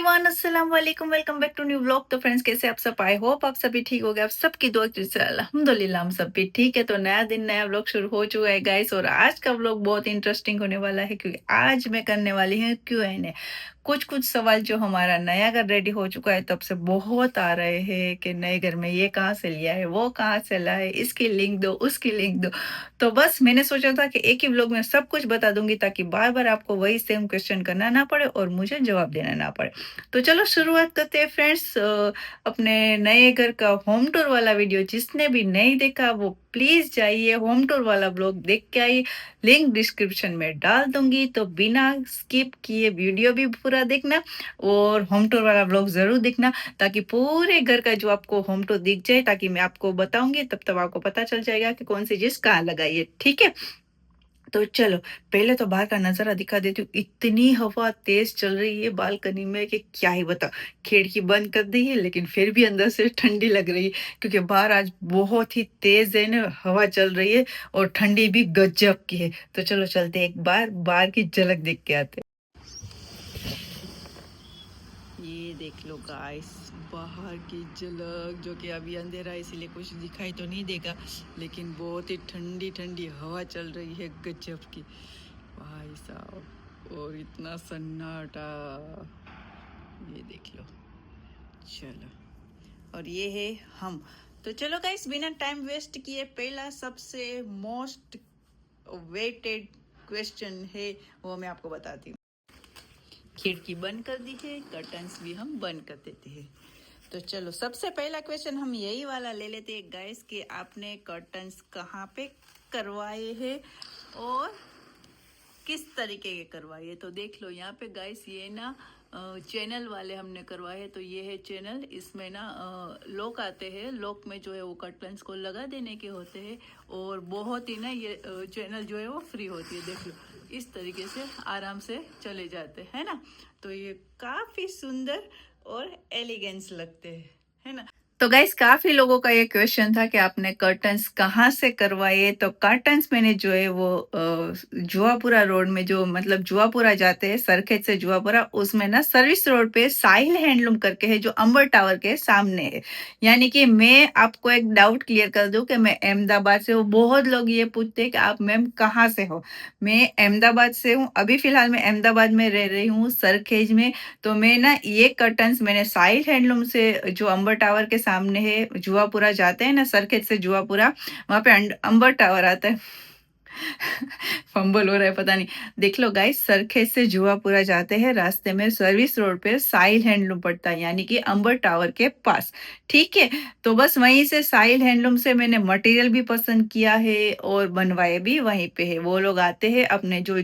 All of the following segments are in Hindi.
एवरीवन, अस्सलाम वालेकुम। Welcome back to new vlog. तो फ्रेंड्स, कैसे आप सब? आई होप आप सभी ठीक हो गए। आप सबकी दुआ से अल्हम्दुलिल्लाह हम सब भी ठीक है। तो नया दिन नया व्लॉग शुरू हो चुका है गाइस, और आज का व्लॉग बहुत इंटरेस्टिंग होने वाला है क्योंकि आज मैं करने वाली हूँ Q&A। कुछ कुछ सवाल जो हमारा नया घर रेडी हो चुका है तब से बहुत आ रहे हैं कि नए घर में ये कहाँ से लिया है, वो कहाँ से लाए, इसकी लिंक दो, उसकी लिंक दो। तो बस मैंने सोचा था कि एक ही व्लॉग में सब कुछ बता दूंगी ताकि बार बार आपको वही सेम क्वेश्चन करना ना पड़े और मुझे जवाब देना ना पड़े। तो चलो शुरुआत करते हैं फ्रेंड्स। अपने नए घर का होम टूर वाला वीडियो जिसने भी नहीं देखा वो प्लीज जाइए, होम टूर वाला ब्लॉग देख के आइए। लिंक डिस्क्रिप्शन में डाल दूंगी, तो बिना स्किप किए वीडियो भी पूरा देखना और होम टूर वाला ब्लॉग जरूर देखना ताकि पूरे घर का जो आपको होम टूर दिख जाए, ताकि मैं आपको बताऊंगी तब तक आपको पता चल जाएगा कि कौन सी चीज कहाँ लगाई है। ठीक है, तो चलो पहले तो बाहर का नजारा दिखा देती हूँ। इतनी हवा तेज चल रही है बालकनी में कि क्या ही बता। खिड़की बंद कर दी है लेकिन फिर भी अंदर से ठंडी लग रही है क्योंकि बाहर आज बहुत ही तेज है ना, हवा चल रही है और ठंडी भी गजब की है। तो चलो चलते एक बार बाहर की झलक देख के आते हैं। ये देख लो गाइस, बाहर की झलक, जो कि अभी अंधेरा है इसीलिए कुछ दिखाई तो नहीं देगा, लेकिन बहुत ही ठंडी ठंडी हवा चल रही है गजब की भाई साहब। और इतना सन्नाटा, ये देख लो। चलो, और ये है हम। तो चलो गाइस, बिना टाइम वेस्ट किए पहला सबसे मोस्ट वेटेड क्वेश्चन है वो मैं आपको बताती हूँ। खिड़की बंद कर दी है, कर्टन्स भी हम बंद कर देते हैं। तो चलो सबसे पहला क्वेश्चन हम यही वाला ले लेते हैं गाइस कि आपने कर्टन्स कहाँ पे करवाए हैं और किस तरीके के करवाए। तो देख लो यहाँ पे गाइस, ये ना चैनल वाले हमने करवाए हैं। तो ये है चैनल, इसमें ना लॉक आते हैं, लॉक में जो है वो कर्टन्स को लगा देने के होते हैं और बहुत ही ना ये चैनल जो है वो फ्री होती है। देख लो इस तरीके से आराम से चले जाते हैं ना। तो ये काफी सुंदर और एलिगेंस लगते हैं, है ना। तो गाइस, काफी लोगों का ये क्वेश्चन था कि आपने कर्टन्स कहाँ से करवाए। तो कर्टन्स मैंने जो है वो जुआपुरा रोड में, जो मतलब जुआपुरा जाते हैं सरखेज से जुआपुरा, उसमें ना सर्विस रोड पे साहिल हैंडलूम करके है जो अंबर टावर के सामने है। यानी कि मैं आपको एक डाउट क्लियर कर दूं कि मैं अहमदाबाद से हूँ। बहुत लोग ये पूछते हैं कि आप मैम कहाँ से हो। मैं अहमदाबाद से हूँ, अभी फिलहाल मैं अहमदाबाद में रह रही हूँ सरखेज में। तो मैं ना ये कर्टन्स मैंने साहिल हैंडलूम से, जो अंबर टावर के सामने है, जुआपुरा जाते हैं ना सरखेज से जुआपुरा, वहां पे अंबर टावर आता है। फंबल हो रहा है पता नहीं। देख लो गाइस, सरखेज से जुआपुरा जाते हैं, रास्ते में सर्विस रोड पे साहिल हैंडलूम पड़ता है यानी कि अंबर टावर के पास। ठीक है, तो बस वहीं से साहिल हैंडलूम से मैंने मटेरियल भी पसंद किया है और बनवाए भी वहीं पे है। वो लोग आते हैं अपने जो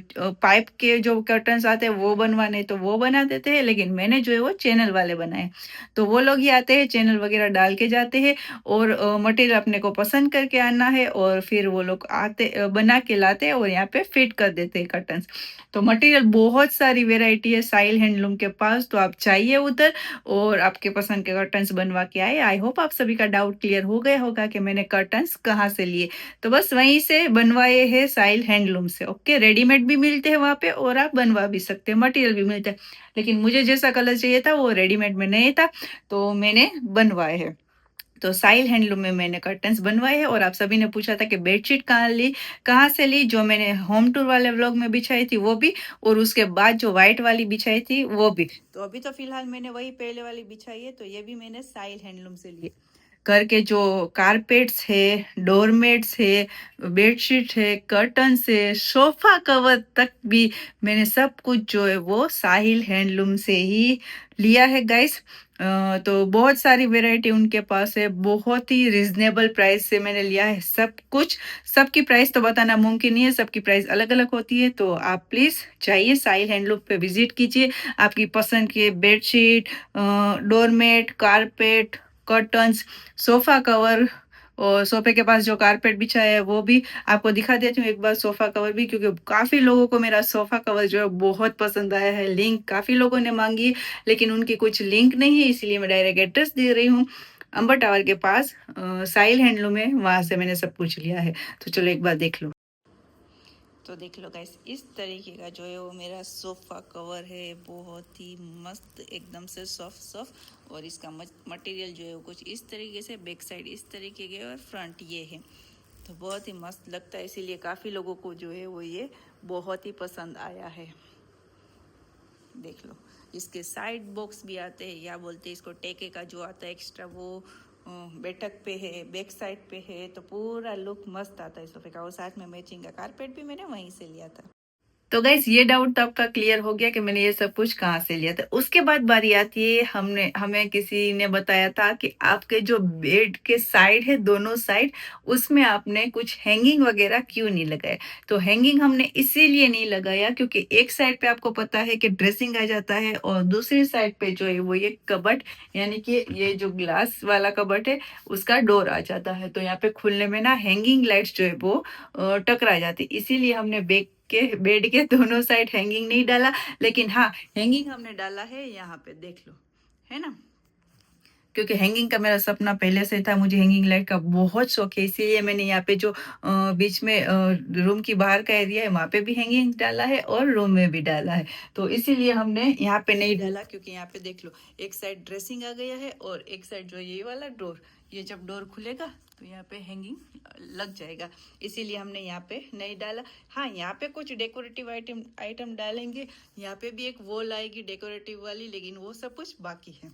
पाइप के जो कर्टन्स आते हैं वो बनवाने, तो वो बना देते हैं, लेकिन मैंने जो है वो चैनल वाले बनाए। तो वो लोग ही आते हैं, चैनल वगैरह डाल के जाते हैं और मटेरियल अपने को पसंद करके आना है और फिर वो लोग आते बना के लाते हैं और यहाँ पे फिट कर देते हैं कर्टन्स। तो मटेरियल बहुत सारी वेराइटी है साहिल हैंडलूम के पास, तो आप चाहिए उधर और आपके पसंद के कर्टन्स बनवा के आए। आई होप आप सभी का डाउट क्लियर हो गया होगा कि मैंने कर्टन्स कहाँ से लिए। तो बस वहीं से बनवाए हैं साहिल हैंडलूम से। ओके, रेडीमेड भी मिलते हैं वहाँ पे और आप बनवा भी सकते हैं, मटेरियल भी मिलता है। लेकिन मुझे जैसा कलर चाहिए था वो रेडीमेड में नहीं था, तो मैंने बनवाए हैं। तो साहिल हैंडलूम में मैंने कर्टन्स बनवाए हैं। और आप सभी ने पूछा था कि बेडशीट कहाँ ली, कहाँ से ली। जो मैंने होम टूर वाले व्लॉग में बिछाई थी वो भी, और उसके बाद जो व्हाइट वाली बिछाई थी वो भी। तो अभी तो फिलहाल मैंने वही पहले वाली बिछाई है, तो ये भी मैंने साहिल हैंडलूम से ली। घर के जो कारपेट्स है, डोरमेट्स है, बेडशीट है, कर्टन्स है, सोफा कवर तक भी मैंने सब कुछ जो है वो साहिल हैंडलूम से ही लिया है गाइस। तो बहुत सारी वैरायटी उनके पास है, बहुत ही रिजनेबल प्राइस से मैंने लिया है सब कुछ। सबकी प्राइस तो बताना मुमकिन नहीं है, सबकी प्राइस अलग अलग होती है। तो आप प्लीज चाहिए साहिल हैंडलूम पे विजिट कीजिए। आपकी पसंद की bedsheet, doormat, carpet, curtains, sofa cover, और सोफे के पास जो कारपेट बिछा है वो भी आपको दिखा देती हूँ एक बार, सोफा कवर भी, क्योंकि काफी लोगों को मेरा सोफा कवर जो है बहुत पसंद आया है। लिंक काफी लोगों ने मांगी है, लेकिन उनकी कुछ लिंक नहीं है, इसलिए मैं डायरेक्ट एड्रेस दे रही हूँ। अंबर टावर के पास साहिल हैंडलूम है, वहां से मैंने सब कुछ लिया है। तो चलो एक बार देख लो। तो देख लो गाइस, इस तरीके का जो है वो मेरा सोफ़ा कवर है, बहुत ही मस्त, एकदम से सॉफ्ट सॉफ्ट। और इसका मटेरियल जो है वो कुछ इस तरीके से, बैक साइड इस तरीके के और फ्रंट ये है। तो बहुत ही मस्त लगता है, इसीलिए काफ़ी लोगों को जो है वो ये बहुत ही पसंद आया है। देख लो, इसके साइड बॉक्स भी आते हैं, या बोलते हैं इसको टेके का जो आता है एक्स्ट्रा, वो बैठक पे है, बैक साइड पे है। तो पूरा लुक मस्त आता है सोफे का। और साथ में मैचिंग का कारपेट भी मैंने वहीं से लिया था। तो गाइस, ये डाउट तो आपका क्लियर हो गया कि मैंने ये सब कुछ कहाँ से लिया था। उसके बाद बारी आती है, हमें किसी ने बताया था कि आपके जो बेड के साइड है, दोनों साइड, उसमें आपने कुछ हैंगिंग वगैरह क्यों नहीं लगाया। तो हैंगिंग हमने इसीलिए नहीं लगाया क्योंकि एक साइड पे आपको पता है कि ड्रेसिंग आ जाता है, और दूसरी साइड पे जो है वो ये कबर्ड, यानी कि ये जो ग्लास वाला कबर्ड है, उसका डोर आ जाता है। तो यहाँ पे खुलने में ना हैंगिंग लाइट्स जो है वो टकरा जाती, इसीलिए हमने बेड के दोनों साइड हैंगिंग नहीं डाला। लेकिन हाँ, हैंगिंग हमने डाला है यहाँ पे, देख लो, है ना। क्योंकि हैंगिंग का मेरा सपना पहले से था, मुझे हैंगिंग लाइट का बहुत शौक है, इसीलिए मैंने यहाँ पे जो बीच में रूम की बाहर का एरिया है, वहाँ पे भी हैंगिंग डाला है और रूम में भी डाला है। तो इसीलिए हमने यहाँ पे नहीं डाला, क्योंकि यहाँ पे देख लो, एक साइड ड्रेसिंग आ गया है और एक साइड जो ये वाला डोर, ये जब डोर खुलेगा तो यहाँ पे हैंगिंग लग जाएगा, इसीलिए हमने यहाँ पे नहीं डाला। हाँ, यहाँ पे कुछ डेकोरेटिव आइटम डालेंगे, यहाँ पे भी एक वॉल आएगी डेकोरेटिव वाली, लेकिन वो सब कुछ बाकी है।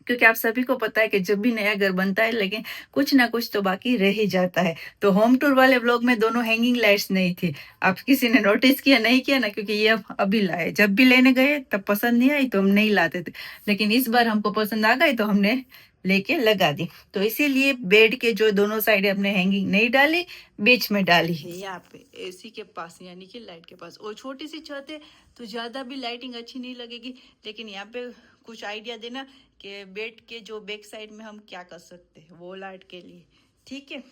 क्योंकि आप सभी को पता है कि जब भी नया घर बनता है, लेकिन कुछ ना कुछ तो बाकी रह ही जाता है। तो होम टूर वाले व्लॉग में दोनों हैंगिंग लाइट्स नहीं थी। आप किसी ने नोटिस किया नहीं किया ना, क्योंकि ये अभी लाए, जब भी लेने गए तब पसंद नहीं आई तो हम नहीं लाते थे, लेकिन इस बार हमको पसंद आ गई तो हमने लेके लगा दी। तो इसीलिए बेड के जो दोनों साइड हमने हैंगिंग नहीं डाली, बीच में डाली है यहाँ पे एसी के पास, यानी कि लाइट के पास। और छोटी सी छत है तो ज्यादा भी लाइटिंग अच्छी नहीं लगेगी, लेकिन यहाँ पे कुछ आइडिया देना कि बेड के जो बैक साइड में हम क्या कर सकते हैं वो लाइट के लिए, ठीक है।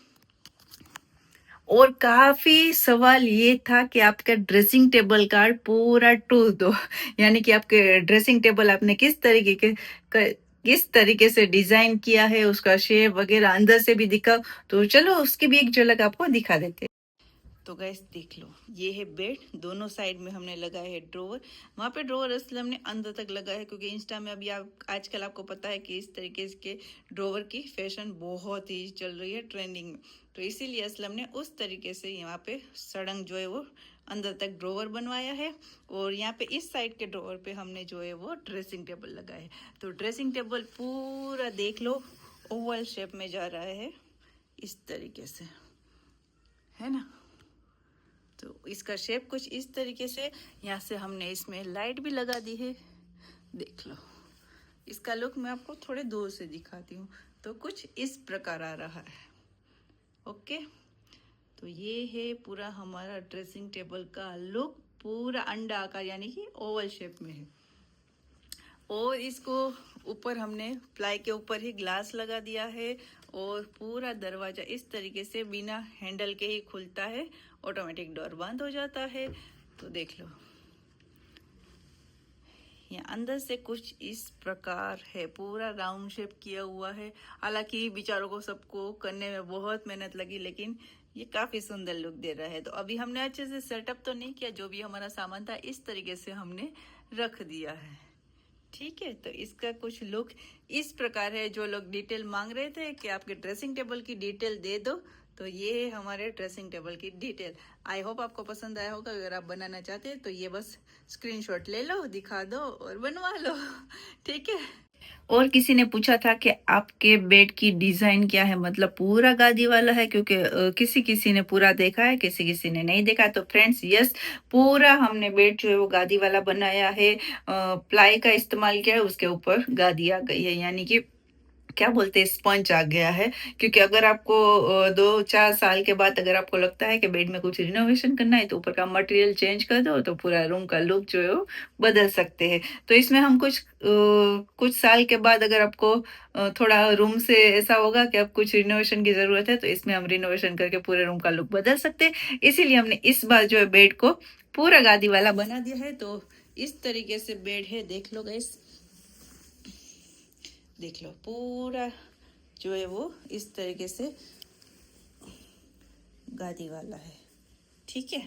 और काफी सवाल ये था कि आपका ड्रेसिंग टेबल का पूरा टूर दो, यानी कि आपके ड्रेसिंग टेबल आपने किस तरीके से डिजाइन किया है, उसका शेप वगैरह अंदर से भी दिखाओ। तो चलो उसकी भी एक झलक आपको दिखा देते। तो गैस देख लो, ये है बेड, दोनों साइड में हमने लगाया है ड्रोवर। वहाँ पे ड्रोवर असली हमने अंदर तक लगाया है, क्योंकि इंस्टा में अभी आप आजकल आपको पता है कि इस तरीके के ड्रोवर की फैशन बहुत ही चल रही है, ट्रेंडिंग में। तो इसीलिए असलम ने उस तरीके से यहाँ पे सड़ंग जो है वो अंदर तक ड्रोवर बनवाया है। और यहाँ पे इस साइड के ड्रोवर पे हमने जो है वो ड्रेसिंग टेबल लगाया है। तो ड्रेसिंग टेबल पूरा देख लो ओवल शेप में जा रहा है, इस तरीके से, है ना। तो इसका शेप कुछ इस तरीके से, यहाँ से हमने इसमें लाइट भी लगा दी है, देख लो। इसका लुक मैं आपको थोड़े दूर से दिखाती हूँ, तो कुछ इस प्रकार आ रहा है। ओके, तो ये है पूरा हमारा ड्रेसिंग टेबल का लुक, पूरा अंडा आकार यानी कि ओवल शेप में है। और इसको ऊपर हमने प्लाई के ऊपर ही ग्लास लगा दिया है, और पूरा दरवाजा इस तरीके से बिना हैंडल के ही खुलता है, ऑटोमेटिक डोर बंद हो जाता है। तो देख लो, ये अंदर से कुछ इस प्रकार है, पूरा राउंड शेप किया हुआ है। हालांकि बेचारों को सबको करने में बहुत मेहनत लगी, लेकिन ये काफी सुंदर लुक दे रहा है। तो अभी हमने अच्छे से सेटअप तो नहीं किया, जो भी हमारा सामान था इस तरीके से हमने रख दिया है, ठीक है। तो इसका कुछ लुक इस प्रकार है। जो लोग डिटेल मांग रहे थे कि आपके ड्रेसिंग टेबल की डिटेल दे दो, तो ये है हमारे ड्रेसिंग टेबल की डिटेल। आई होप आपको पसंद आया होगा। अगर आप बनाना चाहते हैं तो ये बस स्क्रीनशॉट ले लो, दिखा दो और बनवा लो, ठीक है। और किसी ने पूछा था कि आपके बेड की डिजाइन क्या है, मतलब पूरा गादी वाला है, क्योंकि किसी किसी ने पूरा देखा है, किसी किसी ने नहीं देखा। तो फ्रेंड्स, यस, पूरा हमने बेड जो है वो गादी वाला बनाया है, प्लाई का इस्तेमाल किया है, उसके ऊपर गादी आ गई है, यानी कि क्या बोलते हैं, स्पंज आ गया है। क्योंकि अगर आपको 2-4 साल के बाद अगर आपको लगता है कि बेड में कुछ रिनोवेशन करना है, तो ऊपर का मटेरियल चेंज कर दो, तो पूरा रूम का लुक जो है वो बदल सकते हैं। तो इसमें हम कुछ साल के बाद अगर आपको थोड़ा रूम से ऐसा होगा कि अब कुछ रिनोवेशन की जरूरत है, तो इसमें हम रिनोवेशन करके पूरे रूम का लुक बदल सकते हैं। इसीलिए हमने इस बार जो है बेड को पूरा गादी वाला बना दिया है। तो इस तरीके से बेड है, देख लो गाइस, देख लो पूरा जो है वो इस तरीके से गादी वाला है, ठीक है।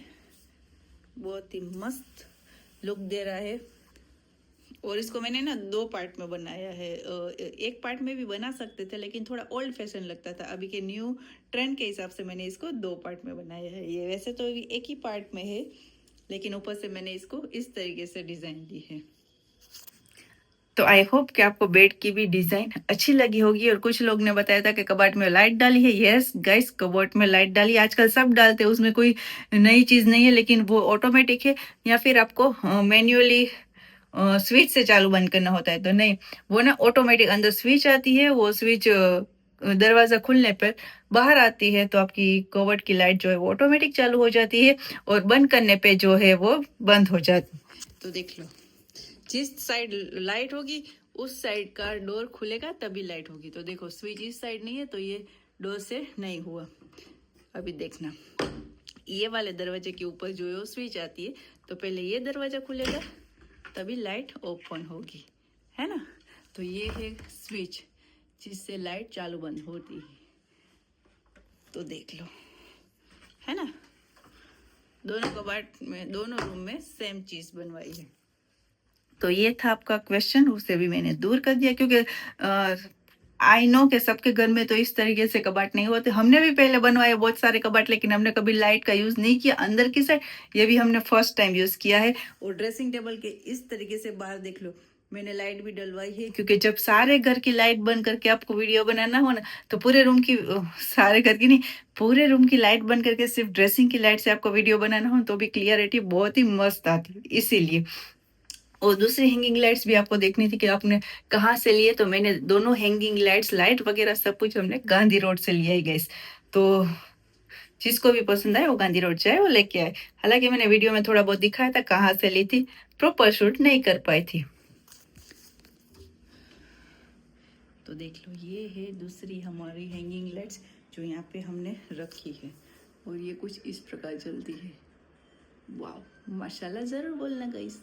बहुत ही मस्त लुक दे रहा है। और इसको मैंने ना 2 पार्ट में बनाया है। एक पार्ट में भी बना सकते थे लेकिन थोड़ा ओल्ड फैशन लगता था। अभी के न्यू ट्रेंड के हिसाब से मैंने इसको 2 पार्ट में बनाया है। ये वैसे तो अभी एक ही पार्ट में है, लेकिन ऊपर से मैंने इसको इस तरीके से डिज़ाइन दी है। तो आई होप कि आपको बेड की भी डिजाइन अच्छी लगी होगी। और कुछ लोग ने बताया था कि कबर्ड में लाइट डाली है। यस गाइस, कबर्ड में लाइट डाली। आजकल सब डालते हैं, उसमें कोई नई चीज नहीं है, लेकिन वो ऑटोमेटिक है या फिर आपको मैन्युअली स्विच से चालू बंद करना होता है। तो नहीं, वो ना ऑटोमेटिक अंदर स्विच आती है। वो स्विच दरवाजा खुलने पर बाहर आती है, तो आपकी कबर्ड की लाइट जो है वो ऑटोमेटिक चालू हो जाती है और बंद करने पे जो है वो बंद हो जाती है। तो देख लो, जिस साइड लाइट होगी उस साइड का डोर खुलेगा तभी लाइट होगी। तो देखो, स्विच इस साइड नहीं है तो ये डोर से नहीं हुआ। अभी देखना, ये वाले दरवाजे के ऊपर जो है वो स्विच आती है, तो पहले ये दरवाजा खुलेगा तभी लाइट ओपन होगी, है ना। तो ये है स्विच जिससे लाइट चालू बंद होती है। तो देख लो, है ना। दोनों कबाड़ में, दोनों रूम में सेम चीज बनवाई है। तो ये था आपका क्वेश्चन, उसे भी मैंने दूर कर दिया, क्योंकि आई नो कि सबके घर में तो इस तरीके से कबाट नहीं होते। हमने भी पहले बनवाए बहुत सारे कबाट, लेकिन हमने कभी लाइट का यूज नहीं किया अंदर की साइड। ये भी हमने फर्स्ट टाइम यूज किया है। और ड्रेसिंग टेबल के इस तरीके से बाहर देख लो, मैंने लाइट भी डलवाई है, क्योंकि जब सारे घर की लाइट बंद करके आपको वीडियो बनाना हो ना, तो पूरे रूम की, सारे घर की नहीं, पूरे रूम की लाइट बंद करके सिर्फ ड्रेसिंग की लाइट से आपको वीडियो बनाना हो तो भी क्लियरिटी बहुत ही मस्त आती है, इसीलिए। और दूसरी हैंगिंग लाइट्स भी आपको देखनी थी कि आपने कहाँ से लिए। तो मैंने दोनों हैंगिंग लाइट्स, लाइट वगैरह सब कुछ हमने गांधी रोड से लिया है गैस। तो जिसको भी पसंद आए वो गांधी रोड जाए, वो लेके आए। हालांकि मैंने वीडियो में थोड़ा बहुत दिखाया था कहाँ से ली थी, प्रॉपर शूट नहीं कर पाई थी। तो देख लो, ये है दूसरी हमारी हैंगिंग लाइट्स जो यहाँ पे हमने रखी है, और ये कुछ इस प्रकार जलती है। वाह, माशाल्लाह जरूर बोलना गाइस।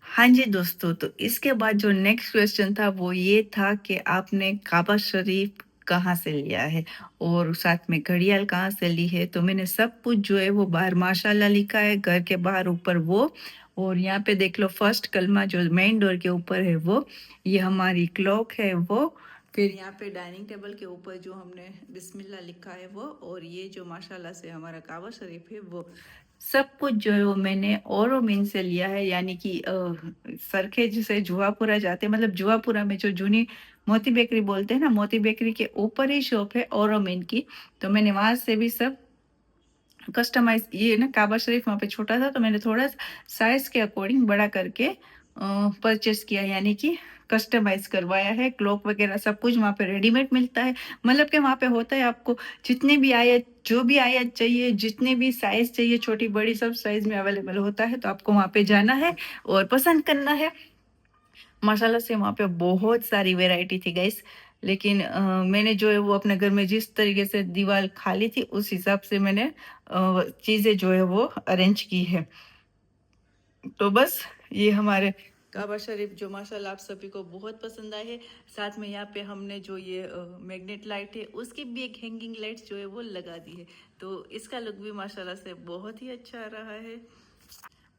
हाँ जी दोस्तों, तो इसके बाद जो नेक्स्ट क्वेश्चन था वो ये था कि आपने काबा शरीफ कहाँ से लिया है और साथ में घड़ियाल कहाँ से ली है। तो मैंने सब कुछ जो है वो बाहर माशाल्लाह लिखा है, घर के बाहर ऊपर वो। और यहाँ पे देख लो, फर्स्ट कलमा जो मेन डोर के ऊपर है वो, ये हमारी क्लॉक है वो। फिर यहाँ पे डाइनिंग टेबल के ऊपर जो हमने बिस्मिल्लाह लिखा है वो, और ये जो माशाल्लाह से हमारा काबा शरीफ है वो। सब कुछ जो है वो मैंने ओरोमिन से लिया है, यानी कि सरखेज से जुआपुरा जाते, मतलब जुआपुरा में जो जूनी मोती बेकरी बोलते हैं ना, मोती बेकरी के ऊपर ही शॉप है ओरोमिन की। तो मैंने वहां से भी सब कस्टमाइज, ये ना काबा शरीफ वहाँ पे छोटा था तो मैंने थोड़ा साइज के अकॉर्डिंग बड़ा करके परचेस किया, यानी कि कस्टमाइज करवाया है। क्लॉक वगैरह सब कुछ वहाँ पे रेडीमेड मिलता है, मतलब कि वहाँ पे होता है आपको जितने भी आयत, जो भी आयत चाहिए, जितने भी साइज चाहिए, छोटी बड़ी सब साइज में अवेलेबल होता है। तो आपको वहाँ पे जाना है और पसंद करना है। माशाल्लाह से वहाँ पे बहुत सारी वेराइटी थी गाइस, लेकिन मैंने जो है वो अपने घर में जिस तरीके से दीवार खाली थी उस हिसाब से मैंने चीज़ें जो है वो अरेंज की है। तो बस ये हमारे काबा शरीफ जो माशाल्लाह आप सभी को बहुत पसंद आए है। साथ में यहाँ पे हमने जो ये मैग्नेट लाइट है उसकी भी एक हैंगिंग लाइट जो है वो लगा दी है। तो इसका लुक भी माशाल्लाह से बहुत ही अच्छा रहा है।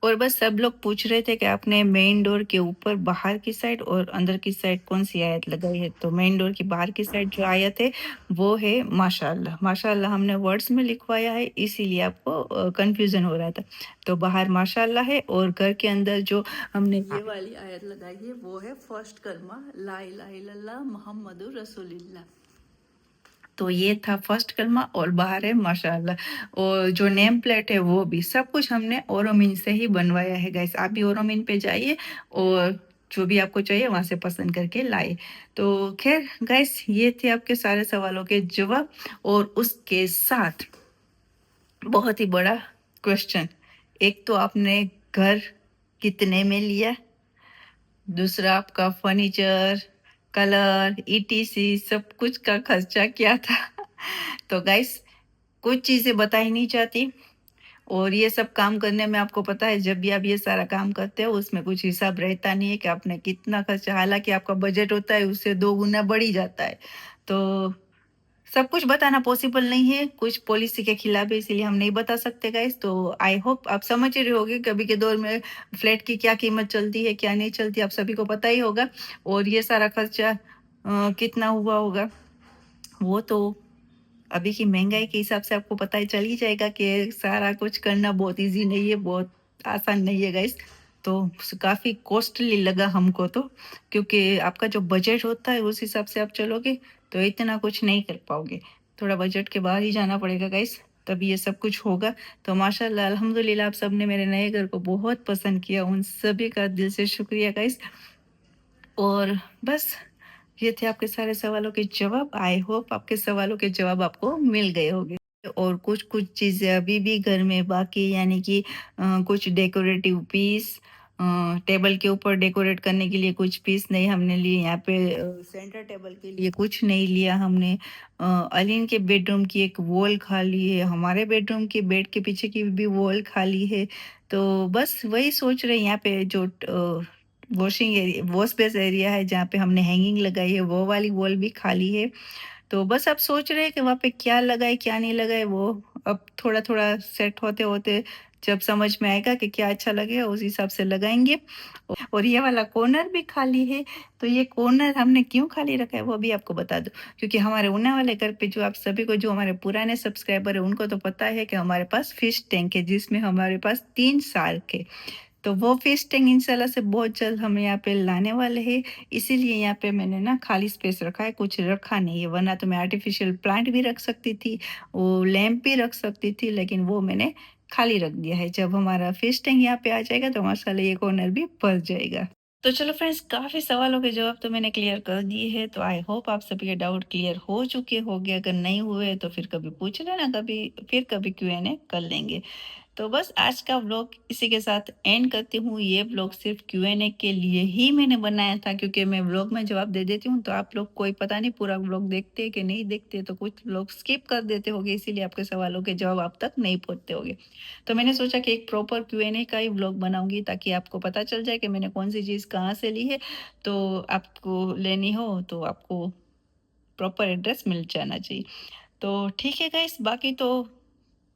और बस सब लोग पूछ रहे थे कि आपने मेन डोर के ऊपर बाहर की साइड और अंदर की साइड कौन सी आयत लगाई है। तो मेन डोर की बाहर की साइड जो आयत है वो है माशाल्लाह। माशाल्लाह हमने वर्ड्स में लिखवाया है, इसीलिए आपको कंफ्यूजन हो रहा था। तो बाहर माशाल्लाह है, और घर के अंदर जो हमने ये वाली आयत लगाई है वो है फर्स्ट कलमा ला इलाहा इल्लल्लाह मुहम्मदुर रसूलुल्लाह। तो ये था फर्स्ट कलमा, और बाहर है माशाल्लाह। और जो नेम प्लेट है वो भी सब कुछ हमने ओरोमिन से ही बनवाया है गाइस। आप भी ओरोमिन पे जाइए और जो भी आपको चाहिए वहां से पसंद करके लाए। तो खैर गाइस, ये थे आपके सारे सवालों के जवाब। और उसके साथ बहुत ही बड़ा क्वेश्चन, एक तो आपने घर कितने में लिया, दूसरा आपका फर्नीचर, कलर, ईटीसी सब कुछ का खर्चा क्या था। तो गाइस, कुछ चीजें बताई नहीं चाहती, और ये सब काम करने में आपको पता है जब भी आप ये सारा काम करते हो उसमें कुछ हिसाब रहता नहीं है कि आपने कितना खर्चा, हालांकि आपका बजट होता है उससे 2 गुना बढ़ ही जाता है। तो सब कुछ बताना पॉसिबल नहीं है, कुछ पॉलिसी के खिलाफ है इसीलिए हम नहीं बता सकते गाइस। तो आई होप आप समझ ही रहे होंगे कभी के दौर में फ्लैट की क्या कीमत चलती है, क्या नहीं चलती, आप सभी को पता ही होगा। और ये सारा खर्चा कितना हुआ होगा, वो तो अभी की महँगाई के हिसाब से आपको पता ही चल ही जाएगा कि सारा कुछ करना बहुत ईज़ी नहीं है, बहुत आसान नहीं है गाइस। तो स काफ़ी कॉस्टली लगा हमको तो, क्योंकि आपका जो बजट होता है उस हिसाब से आप चलोगे तो इतना कुछ नहीं कर पाओगे। थोड़ा बजट के बाहर ही जाना पड़ेगा गाइस, तभी ये सब कुछ होगा। तो माशाअल्लाह अल्हम्दुलिल्लाह आप सबने मेरे नए घर को बहुत पसंद किया, उन सभी का दिल से शुक्रिया गाइस। और बस ये थे आपके सारे सवालों के जवाब। आई होप आपके सवालों के जवाब आपको मिल गए होंगे। और कुछ-कुछ चीज़ें अभी भी घर में बाकी, यानी कि कुछ डेकोरेटिव पीस, टेबल के ऊपर डेकोरेट करने के लिए कुछ पीस नहीं हमने लिए, यहाँ पे सेंटर टेबल के लिए कुछ नहीं लिया हमने। अलीन के बेडरूम की एक वॉल खाली है, हमारे बेडरूम के बेड के पीछे की भी वॉल खाली है। तो बस वही सोच रहे हैं, यहाँ पे जो वॉश बेस एरिया है जहाँ पे हमने हैंगिंग लगाई है, वो वाली वॉल भी खाली है। तो बस अब सोच रहे हैं कि वहाँ पे क्या लगाए, क्या नहीं लगाए, वो अब थोड़ा-थोड़ा सेट होते-होते जब समझ में आएगा कि क्या अच्छा लगेगा उस हिसाब से लगाएँगे। और ये वाला कॉर्नर भी खाली है, तो ये कॉर्नर हमने क्यों खाली रखा है वो भी आपको बता दूँ। क्योंकि हमारे ऊना वाले घर पे जो आप सभी को, जो हमारे पुराने सब्सक्राइबर हैं उनको तो पता है कि हमारे पास फिश टैंक है जिसमें हमारे पास 3 शार्क है। तो वो फिश टैंक इंशाल्लाह से बहुत जल्द हम यहाँ पे लाने वाले हैं। इसीलिए यहाँ पे मैंने ना खाली स्पेस रखा है, कुछ रखा नहीं है, वरना तो मैं आर्टिफ़िशियल प्लांट भी रख सकती थी, वो लैंप भी रख सकती थी, लेकिन वो मैंने खाली रख दिया है। जब हमारा फिश टैंक यहाँ पे आ जाएगा तो माशाल्लाह ये कॉर्नर भी भर जाएगा। तो चलो फ्रेंड्स, काफ़ी सवालों के जवाब तो मैंने क्लियर कर दिए हैं, तो आई होप आप सभी के डाउट क्लियर हो चुके होंगे। अगर नहीं हुए तो फिर कभी पूछ लेना, कभी Q&A कर लेंगे। तो बस आज का व्लॉग इसी के साथ एंड करती हूँ। ये व्लॉग सिर्फ Q&A के लिए ही मैंने बनाया था, क्योंकि मैं व्लॉग में जवाब दे देती हूँ तो आप लोग कोई पता नहीं पूरा व्लॉग देखते हैं कि नहीं देखते, तो कुछ लोग स्किप कर देते होंगे, इसीलिए आपके सवालों के जवाब आप तक नहीं पहुँचते होंगे। तो मैंने सोचा कि एक प्रॉपर Q&A का ही व्लॉग बनाऊंगी, ताकि आपको पता चल जाए कि मैंने कौन सी चीज़ कहाँ से ली है। तो आपको लेनी हो तो आपको प्रॉपर एड्रेस मिल जाना चाहिए। तो ठीक है गाइस, बाकी तो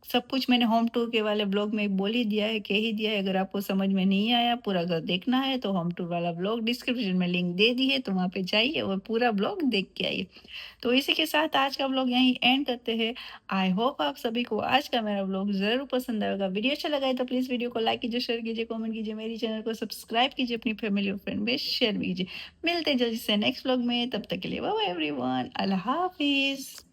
सब कुछ मैंने होम टूर के वाले ब्लॉग में बोल ही दिया है, कह ही दिया है। अगर आपको समझ में नहीं आया, पूरा घर देखना है, तो होम टूर वाला ब्लॉग डिस्क्रिप्शन में लिंक दे दी है, तो वहाँ पे जाइए और पूरा ब्लॉग देख के आइए। तो इसी के साथ आज का ब्लॉग यहीं एंड करते हैं। आई होप आप सभी को आज का मेरा ब्लॉग ज़रूर पसंद आएगा। वीडियो अच्छा लगा है तो प्लीज़ वीडियो को लाइक कीजिए, शेयर कीजिए, कमेंट कीजिए, मेरी चैनल को सब्सक्राइब कीजिए, अपनी फैमिली और फ्रेंड में शेयर भी कीजिए। मिलते हैं जल्दी से नेक्स्ट ब्लॉग में, तब तक के लिए बाय बाय एवरीवन, अल्लाह हाफिज़।